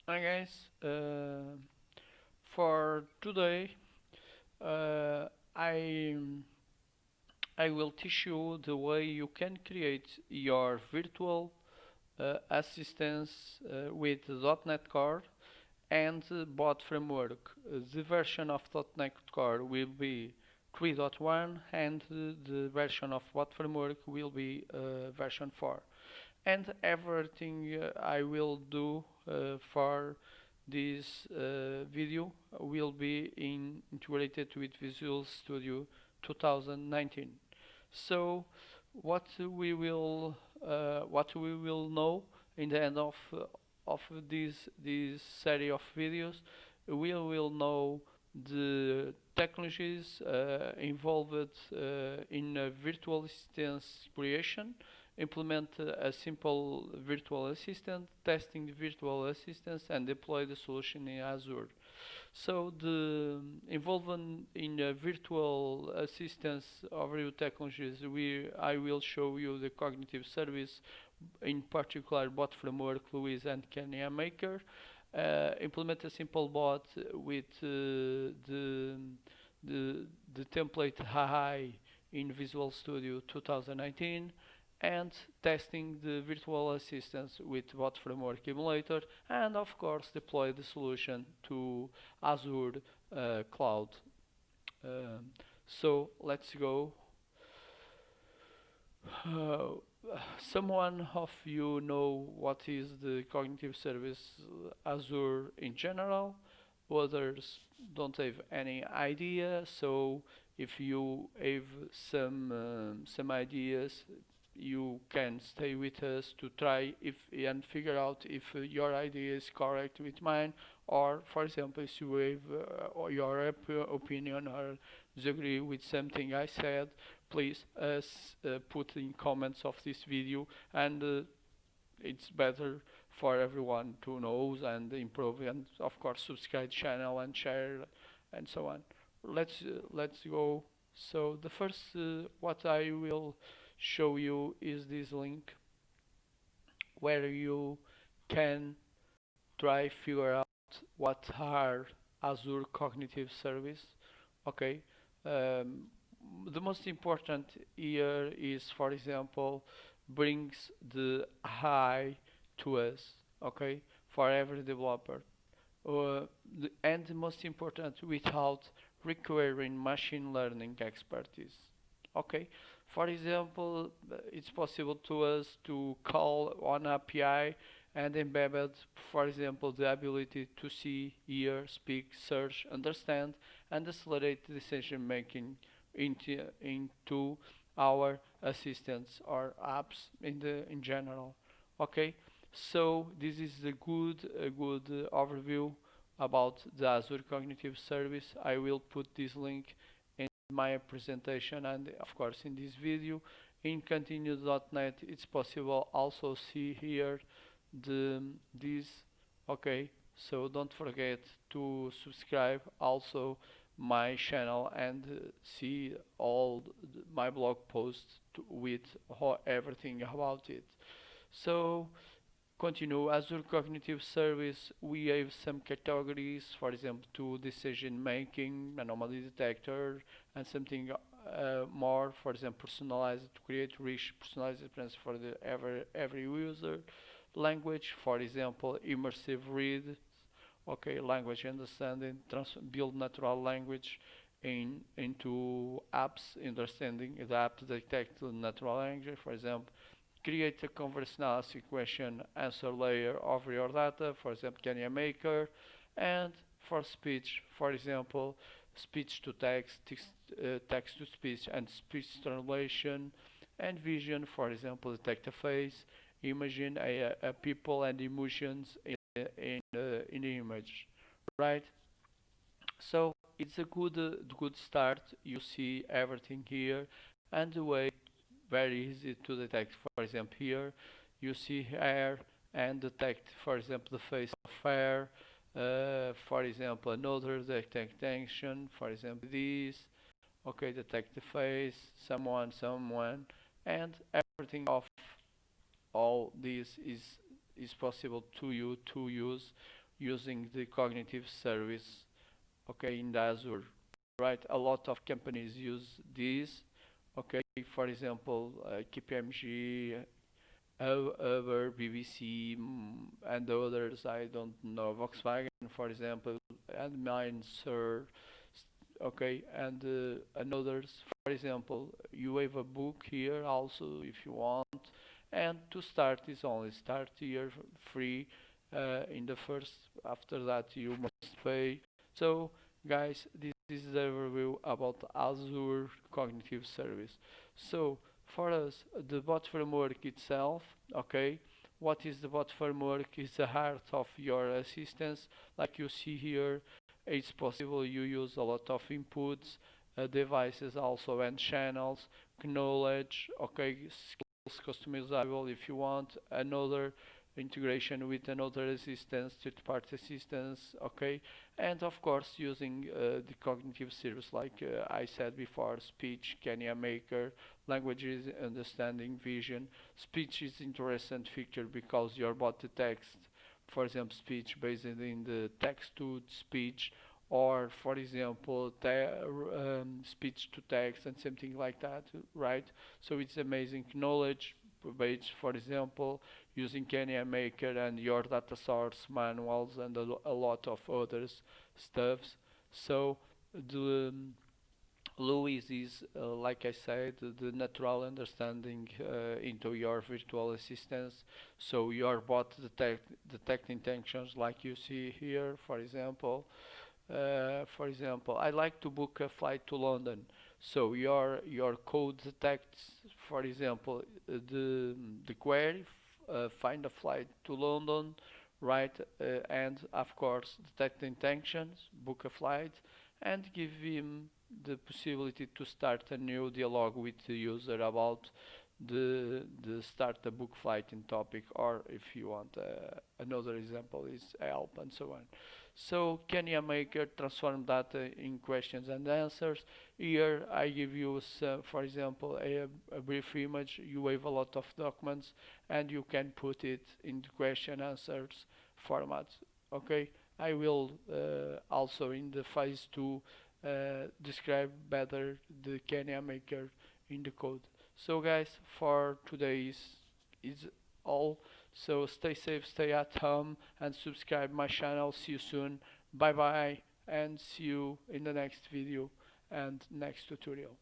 Hi guys, for today uh, I I will teach you the way you can create your virtual assistance with .NET Core and bot framework. The version of .NET Core will be 3.1 and the version of bot framework will be version 4. And everything I will do for this video will be integrated with Visual Studio 2019. So what we will know in the end of this series of videos, we will know the technologies involved in virtual assistance creation, implement a simple virtual assistant, testing the virtual assistants, and deploy the solution in Azure. So the involvement in virtual assistance overview technologies, I will show you the cognitive service, in particular bot framework, Louise and Kenya Maker. Implement a simple bot with the the template AI in Visual Studio 2019 and testing the virtual assistants with bot framework emulator, and of course deploy the solution to Azure cloud. So let's go. uh, Someone of you know what is the cognitive service Azure in general, others don't have any idea. So if you have some ideas, you can stay with us to try if and figure out if your idea is correct with mine, or for example if you have or your opinion or disagree with something I said, please put in comments of this video, and it's better for everyone to know and improve, and of course subscribe channel and share and so on. Let's go. So the first what I will show you is this link where you can try figure out what are Azure Cognitive Service. Okay. Um, the most important here is, for example, brings the high to us. Okay, for every developer. And the most important, without requiring machine learning expertise. Okay, for example, it's possible to us to call on API and embed, for example, the ability to see, hear, speak, search, understand, and accelerate decision making into our assistants or apps in general. Okay, so this is a good overview about the Azure Cognitive Service. I will put this link in my presentation and of course in this video. In continue.net it's possible also see here the this. Okay, so don't forget to subscribe also my channel and see all my blog posts with everything about it. So continue. Azure Cognitive Service, we have some categories, for example, to decision making, anomaly detector, and something more, for example, personalized, to create rich personalized experience for the every user. Language, for example, immersive reads, okay, language understanding, build natural language into apps, understanding the app detect natural language, for example, create a conversational question answer layer over your data, for example, Kenya Maker, and for speech, for example, speech to text, text to speech, and speech translation, and vision, for example, detect a face, imagine a people and emotions in the image, right? So it's a good start. You see everything here, and the way very easy to detect. For example, here you see hair and detect, for example, the face of hair. For example, another detect tension. For example, this. Okay, detect the face, someone, and everything of all this is possible to you to use using the cognitive service, okay, in the Azure, right? A lot of companies use this, okay. For example, KPMG, Uber, BBC, and others. I don't know, Volkswagen, for example, and mine, sir. Okay, and others. For example, you have a book here also if you want. And to start is only start here free in the first. After that, you must pay. So, guys, this is the review about Azure Cognitive Service. So, for us, the bot framework itself, okay, what is the bot framework? Is the heart of your assistance, like you see here. It's possible you use a lot of inputs, devices also, and channels, knowledge, okay, skills customizable if you want, another integration with another assistance, third-party assistance, okay, and of course using the cognitive service like I said before, speech, Kenya Maker, languages, understanding, vision. Speech is interesting feature because your bot detects, for example, speech based in the text to speech, or for example, speech to text and something like that, right? So it's amazing knowledge based, for example, using Kenya Maker and your data source manuals and a lot of others stuffs. So the Louis is, like I said, the natural understanding into your virtual assistants. So your bot detect intentions, like you see here, for example. I like to book a flight to London. So your code detects, for example, the query, find a flight to London, right? And of course, detect the intentions, book a flight, and give him the possibility to start a new dialogue with the user about the start a book flight in topic, or if you want another example is help and so on. So Kenya Maker transform data in questions and answers. Here I give you some, for example, a brief image. You have a lot of documents and you can put it in the question answers format. Okay, I will also in the phase 2 describe better the Kenya Maker in the code. So guys, for today is all. So stay safe, stay at home, and subscribe my channel. See you soon. Bye bye, and see you in the next video and next tutorial.